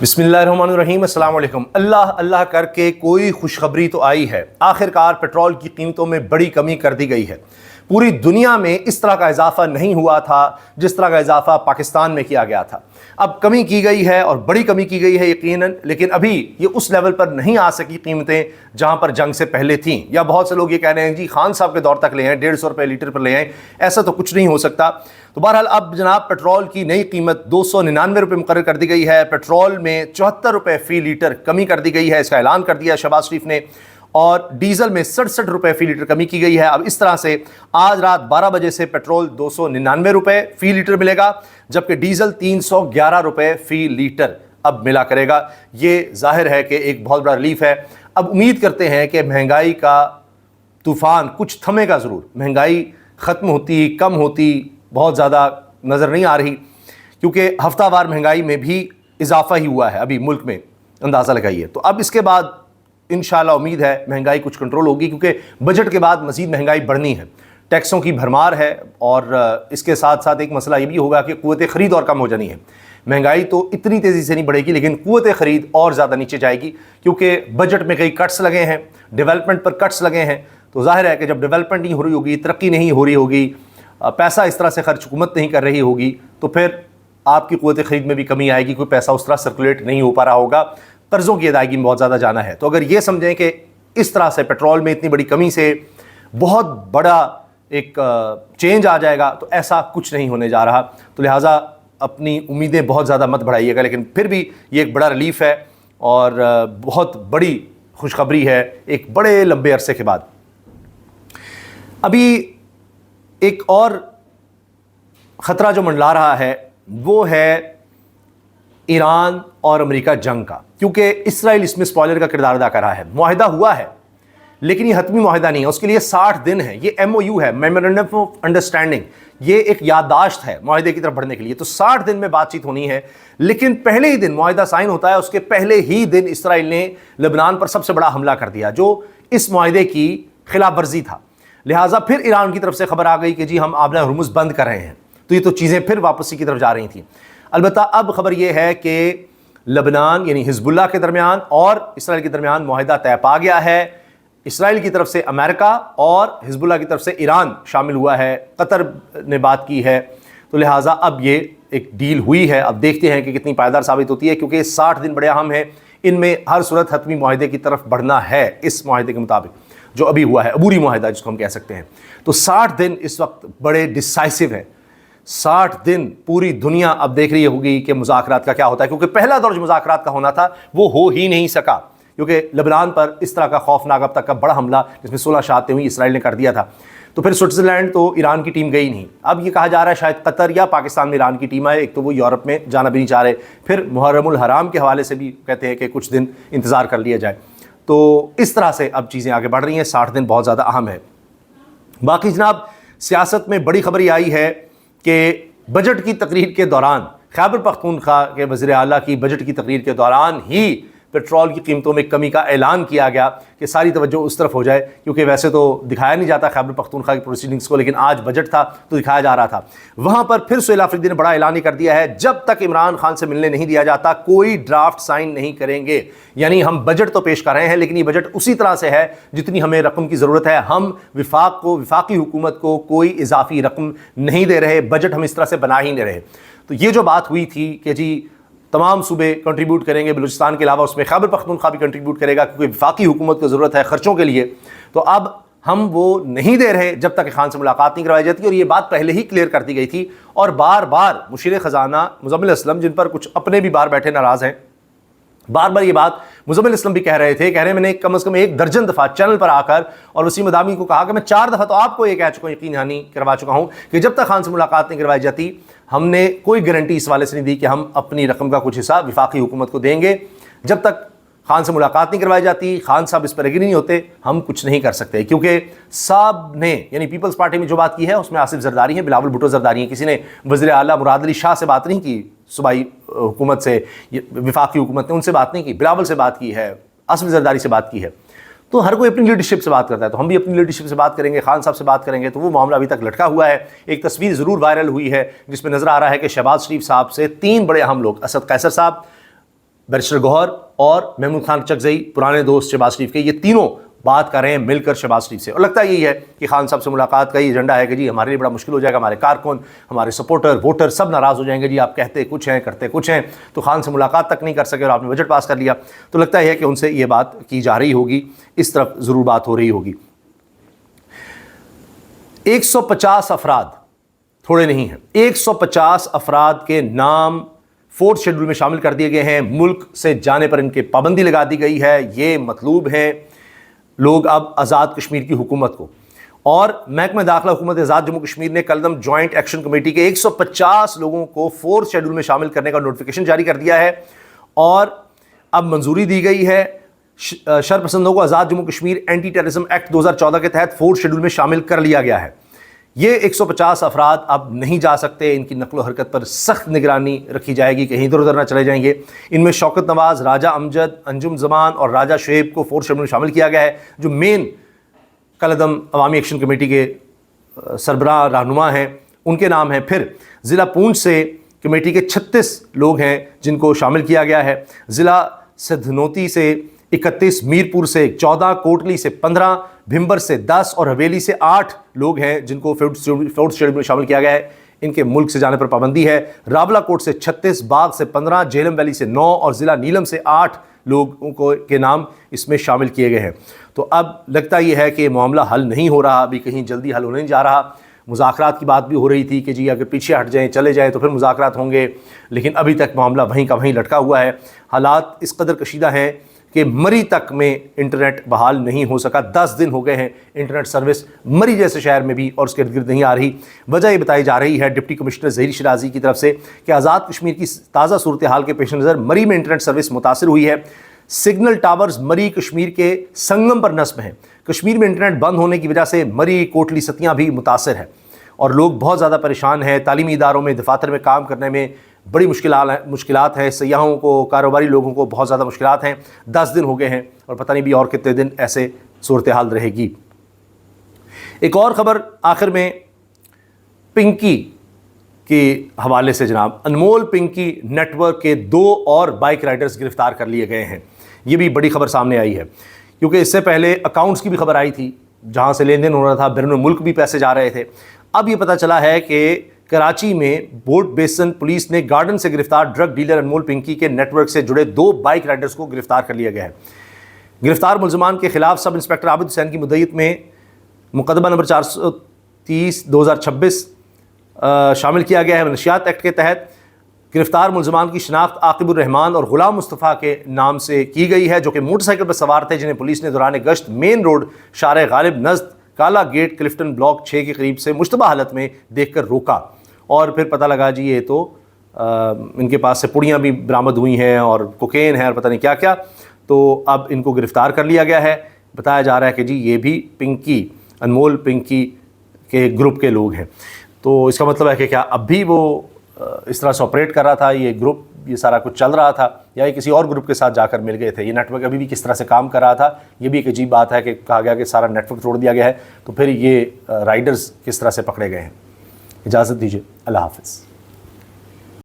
बिस्मिल्लाहिर्रहमानिर्रहीम, अस्सलाम वालेकुम। अल्लाह अल्लाह करके कोई खुशखबरी तो आई है। आखिरकार पेट्रोल की कीमतों में बड़ी कमी कर दी गई है। पूरी दुनिया में इस तरह का इजाफा नहीं हुआ था जिस तरह का इजाफा पाकिस्तान में किया गया था। अब कमी की गई है और बड़ी कमी की गई है यकीनन, लेकिन अभी ये उस लेवल पर नहीं आ सकी कीमतें जहां पर जंग से पहले थीं। या बहुत से लोग ये कह रहे हैं जी खान साहब के दौर तक ले आए, 150 रुपये लीटर पर ले आए। ऐसा तो कुछ नहीं हो सकता। तो बहरहाल अब जनाब पेट्रोल की नई कीमत 299 रुपये मुकर्रर कर दी गई है। पेट्रोल में 74 रुपये फ़ी लीटर कमी कर दी गई है, इसका ऐलान कर दिया शहबाज शरीफ ने। और डीजल में 67 रुपये फ़ी लीटर कमी की गई है। अब इस तरह से आज रात 12 बजे से पेट्रोल 299 रुपये फ़ी लीटर मिलेगा, जबकि डीजल 311 रुपये फ़ी लीटर अब मिला करेगा। ये जाहिर है कि एक बहुत बड़ा रिलीफ है। अब उम्मीद करते हैं कि महंगाई का तूफ़ान कुछ थमेगा ज़रूर। महंगाई ख़त्म होती, कम होती बहुत ज़्यादा नज़र नहीं आ रही, क्योंकि हफ्तावार महंगाई में भी इजाफा ही हुआ है अभी मुल्क में, अंदाज़ा लगाइए। तो अब इसके बाद इंशाल्लाह उम्मीद है महंगाई कुछ कंट्रोल होगी, क्योंकि बजट के बाद मज़ीद महंगाई बढ़नी है, टैक्सों की भरमार है। और इसके साथ साथ एक मसला ये भी होगा कि क़ुव्वत ख़रीद और कम हो जानी है। महंगाई तो इतनी तेज़ी से नहीं बढ़ेगी, लेकिन क़ुव्वत ख़रीद और ज़्यादा नीचे जाएगी, क्योंकि बजट में कई कट्स लगे हैं, डेवलपमेंट पर कट्स लगे हैं। तो ज़ाहिर है कि जब डेवलपमेंट नहीं हो रही होगी, तरक्की नहीं हो रही होगी, पैसा इस तरह से खर्च हुकूमत नहीं कर रही होगी, तो फिर आपकी क़ुव्वत ख़रीद में भी कमी आएगी, कोई पैसा उस तरह सर्कुलेट नहीं हो पा रहा होगा, कर्ज़ों की अदायगी में बहुत ज़्यादा जाना है। तो अगर ये समझें कि इस तरह से पेट्रोल में इतनी बड़ी कमी से बहुत बड़ा एक चेंज आ जाएगा, तो ऐसा कुछ नहीं होने जा रहा। तो लिहाजा अपनी उम्मीदें बहुत ज़्यादा मत बढ़ाइएगा, लेकिन फिर भी ये एक बड़ा रिलीफ है और बहुत बड़ी खुशखबरी है एक बड़े लंबे अरसे के बाद। अभी एक और ख़तरा जो मंडला रहा है वो है ईरान और अमेरिका जंग का, क्योंकि इसराइल इसमें स्पॉइलर का किरदार अदा कर रहा है। मुआहिदा हुआ है, लेकिन ये हतमी मुआहिदा नहीं है, उसके लिए 60 दिन है। ये MOU है, मेमोरेंडम ऑफ अंडरस्टैंडिंग, ये एक याददाश्त है मुआहिदे की तरफ बढ़ने के लिए। तो 60 दिन में बातचीत होनी है, लेकिन पहले ही दिन मुआहिदा साइन होता है, उसके पहले ही दिन इसराइल ने लेबनान पर सबसे बड़ा हमला कर दिया, जो इस मुआहिदे की खिलाफ वर्जी था। लिहाजा फिर ईरान की तरफ से खबर आ गई कि जी हम आबना हुर्मुज़ बंद कर रहे हैं। तो ये तो चीज़ें फिर वापसी की तरफ जा रही थी। अलबत्ता अब खबर यह है कि लेबनान यानी हिजबुल्लाह के दरमियान और इसराइल के दरमियान मुआहिदा तय पा गया है। इसराइल की तरफ से अमेरिका और हिजबुल्लाह की तरफ से ईरान शामिल हुआ है, कतर ने बात की है। तो लिहाजा अब ये एक डील हुई है। अब देखते हैं कि कितनी पायदार साबित होती है, क्योंकि 60 दिन बड़े अहम है। इनमें हर सूरत हतमी मुआहिदे की तरफ बढ़ना है इस मुआहिदे के मुताबिक जो अभी हुआ है, अबूरी मुआहिदा जिसको हम कह सकते हैं। तो 60 दिन इस वक्त बड़े डिसाइसिव हैं। 60 दिन पूरी दुनिया अब देख रही होगी कि मुज़ाकरात का क्या होता है, क्योंकि पहला दौर जो मुज़ाकरात का होना था वो हो ही नहीं सका, क्योंकि लेबनान पर इस तरह का खौफनाक अब तक का बड़ा हमला जिसमें 16 शहादतें हुई इसराइल ने कर दिया था। तो फिर स्विट्ज़रलैंड तो ईरान की टीम गई नहीं। अब ये कहा जा रहा है शायद कतर या पाकिस्तान में ईरान की टीम आए। एक तो वो यूरोप में जाना भी नहीं चाह रहे, फिर मुहर्रमुल हराम के हवाले से भी कहते हैं कि कुछ दिन इंतज़ार कर लिया जाए। तो इस तरह से अब चीज़ें आगे बढ़ रही हैं। 60 दिन बहुत ज़्यादा अहम है। बाकी जनाब सियासत में बड़ी खबर आई है कि बजट की तकरीर के दौरान, खैबर पख्तूनख्वा के वज़ीर आला की बजट की तकरीर के दौरान ही पेट्रोल की कीमतों में कमी का ऐलान किया गया कि सारी तवज्जो उस तरफ हो जाए, क्योंकि वैसे तो दिखाया नहीं जाता खैबर पख्तूनख्वा की प्रोसीडिंग्स को, लेकिन आज बजट था तो दिखाया जा रहा था। वहाँ पर फिर सुहेल आफरीदी ने बड़ा ऐलान कर दिया है, जब तक इमरान खान से मिलने नहीं दिया जाता कोई ड्राफ्ट साइन नहीं करेंगे। यानी हम बजट तो पेश कर रहे हैं, लेकिन ये बजट उसी तरह से है जितनी हमें रकम की ज़रूरत है। हम वफाकी हुकूमत को कोई इजाफी रकम नहीं दे रहे, बजट हम इस तरह से बना ही नहीं रहे। तो ये जो बात हुई थी कि जी तमाम सूबे कंट्रीब्यूट करेंगे, बलूचिस्तान के अलावा उसमें खैबर पख्तूनख्वा भी कंट्रीब्यूट करेगा, क्योंकि वफाकी हुकूमत को ज़रूरत है खर्चों के लिए। तो अब हम वो नहीं दे रहे जब तक खान से मुलाकात नहीं करवाई जाती। और ये बात पहले ही क्लियर कर दी गई थी, और बार बार मुशीर ख़जाना मुज़म्मिल असलम, जिन पर कुछ अपने भी बाहर बैठे नाराज़ हैं, बार बार ये बात मुज़म्मिल असलम भी कह रहे मैंने कम से कम 1 दर्जन दफ़ा चैनल पर आकर और वसीम अदामी को कहा कि मैं 4 दफ़ा तो आपको ये कह चुका हूँ, यकीन हानि करवा चुका हूँ कि जब तक खान से मुलाकात नहीं करवाई जाती हमने कोई गारंटी इस वाले से नहीं दी कि हम अपनी रकम का कुछ हिस्सा वफाकी हुकूमत को देंगे। जब तक खान से मुलाकात नहीं करवाई जाती, खान साहब इस पर एग्री नहीं होते, हम कुछ नहीं कर सकते। क्योंकि साहब ने यानी पीपल्स पार्टी में जो बात की है उसमें आसिफ जरदारी हैं, बिलावल भुट्टो जरदारी हैं। किसी ने वज़ीर आला मुराद अली शाह से बात नहीं की, सूबाई हुकूमत से, वफाकी हुकूमत ने उनसे बात नहीं की, बिलावल से बात की है, आसिफ जरदारी से बात की है। तो हर कोई अपनी लीडरशिप से बात करता है, तो हम भी अपनी लीडरशिप से बात करेंगे, खान साहब से बात करेंगे। तो वो मामला अभी तक लटका हुआ है। एक तस्वीर ज़रूर वायरल हुई है जिसमें नज़र आ रहा है कि शहबाज शरीफ साहब से 3 बड़े अहम लोग, असद कैसर साहब, बैरिस्टर गौहर और महमूद खान चकजई, पुराने दोस्त शहबाज शरीफ के, ये तीनों बात कर रहे हैं मिलकर शहबाज शरीफ से। और लगता यही है कि खान साहब से मुलाकात का ही एजेंडा है कि जी हमारे लिए बड़ा मुश्किल हो जाएगा, हमारे कारकुन, हमारे सपोर्टर, वोटर सब नाराज़ हो जाएंगे, जी आप कहते कुछ हैं करते कुछ हैं, तो खान से मुलाकात तक नहीं कर सके और आपने बजट पास कर लिया। तो लगता है कि उनसे ये बात की जा रही होगी, इस तरफ ज़रूर बात हो रही होगी। 150 अफराद थोड़े नहीं हैं, 150 अफराद के नाम 4th शेड्यूल में शामिल कर दिए गए हैं। मुल्क से जाने पर इनके पाबंदी लगा दी गई है। ये मतलूब हैं लोग अब आज़ाद कश्मीर की हुकूमत को। और महकमा दाखिला हुकूमत आज़ाद जम्मू कश्मीर ने कलदम जॉइंट एक्शन कमेटी के 150 लोगों को 4th शेड्यूल में शामिल करने का नोटिफिकेशन जारी कर दिया है और अब मंजूरी दी गई है शरपसंदों को Azad Jammu Kashmir anti terrorism act 2014 के तहत 4th शेड्यूल में शामिल कर लिया गया है। ये 150 अफराद अब नहीं जा सकते, इनकी नकलो हरकत पर सख्त निगरानी रखी जाएगी, कहीं इधर उधर ना चले जाएंगे। इनमें शौकत नवाज, राजा अमजद, अंजुम जमान और राजा शुएब को 4th शेड्यूल में शामिल किया गया है, जो मेन कलदम अवामी एक्शन कमेटी के सरबराह रहनुमा हैं, उनके नाम हैं। फिर ज़िला पूंछ से कमेटी के 36 लोग हैं जिनको शामिल किया गया है। ज़िला सिद्धनोती से 31, मीरपुर से 14, कोटली से 15, भिम्बर से 10 और हवेली से 8 लोग हैं जिनको 4th शेड्यूल में शामिल किया गया है। इनके मुल्क से जाने पर पाबंदी है। रावला कोट से 36, बाग से 15, झेलम वैली से 9 और ज़िला नीलम से 8 लोगों को के नाम इसमें शामिल किए गए हैं। तो अब लगता यह है कि मामला हल नहीं हो रहा, अभी कहीं जल्दी हल होने नहीं जा रहा। मुज़ाकरात की बात भी हो रही थी कि जी अगर पीछे हट जाएं, चले जाएं तो फिर मुज़ाकरात होंगे, लेकिन अभी तक मामला वहीं का वहीं लटका हुआ है। हालात इस कदर कशीदा हैं कि मरी तक में इंटरनेट बहाल नहीं हो सका। 10 दिन हो गए हैं इंटरनेट सर्विस मरी जैसे शहर में भी और उसके इर्द गिर्द नहीं आ रही। वजह ये बताई जा रही है डिप्टी कमिश्नर ज़हीर शिराजी की तरफ से कि आज़ाद कश्मीर की ताज़ा सूरत हाल के पेश नज़र मरी में इंटरनेट सर्विस मुतासर हुई है। सिग्नल टावर्स मरी कश्मीर के संगम पर नस्ब हैं। कश्मीर में इंटरनेट बंद होने की वजह से मरी, कोटली, सतियाँ भी मुतासर है और लोग बहुत ज़्यादा परेशान हैं। तालीमी इदारों में, दफातर में काम करने में बड़ी मुश्किलात हैं। सयाहों को, कारोबारी लोगों को बहुत ज़्यादा मुश्किलात हैं। 10 दिन हो गए हैं और पता नहीं भी और कितने दिन ऐसे सूरत हाल रहेगी। एक और ख़बर आखिर में पिंकी के हवाले से जनाब, अनमोल पिंकी नेटवर्क के 2 और बाइक राइडर्स गिरफ्तार कर लिए गए हैं। ये भी बड़ी खबर सामने आई है क्योंकि इससे पहले अकाउंट्स की भी खबर आई थी जहाँ से लेन देन हो रहा था, बैरून मुल्क भी पैसे जा रहे थे। अब ये पता चला है कि कराची में बोट बेसन पुलिस ने गार्डन से गिरफ्तार ड्रग डीलर अनमोल पिंकी के नेटवर्क से जुड़े 2 बाइक राइडर्स को गिरफ्तार कर लिया गया है। गिरफ्तार मुलजमान के खिलाफ सब इंस्पेक्टर आबिद हुसैन की मुद्दत में मुकदमा नंबर 430/2026 शामिल किया गया है। नशियात एक्ट के तहत गिरफ्तार मुलजमान की शनाख्त आकिबुर रहमान और गुलाम मुस्तफ़ा के नाम से की गई है, जो कि मोटरसाइकिल पर सवार थे, जिन्हें पुलिस ने दौरान गश्त मेन रोड शारे गालिब नज़द काला गेट क्लिफ्टन ब्लॉक 6 के करीब से मुश्तबा हालत में देखकर रोका और फिर पता लगा जी ये तो इनके पास से पुड़ियाँ भी बरामद हुई हैं और कोकेन है और पता नहीं क्या क्या। तो अब इनको गिरफ़्तार कर लिया गया है। बताया जा रहा है कि जी ये भी पिंकी, अनमोल पिंकी के ग्रुप के लोग हैं। तो इसका मतलब है कि क्या अब भी वो इस तरह से ऑपरेट कर रहा था, ये ग्रुप, ये सारा कुछ चल रहा था, या ये किसी और ग्रुप के साथ जाकर मिल गए थे? ये नेटवर्क अभी भी किस तरह से काम कर रहा था, ये भी एक अजीब बात है कि कहा गया कि सारा नेटवर्क तोड़ दिया गया है। तो फिर ये राइडर्स किस तरह से पकड़े गए हैं? इजाज़त दीजिए, अल्लाह हाफ़िज़।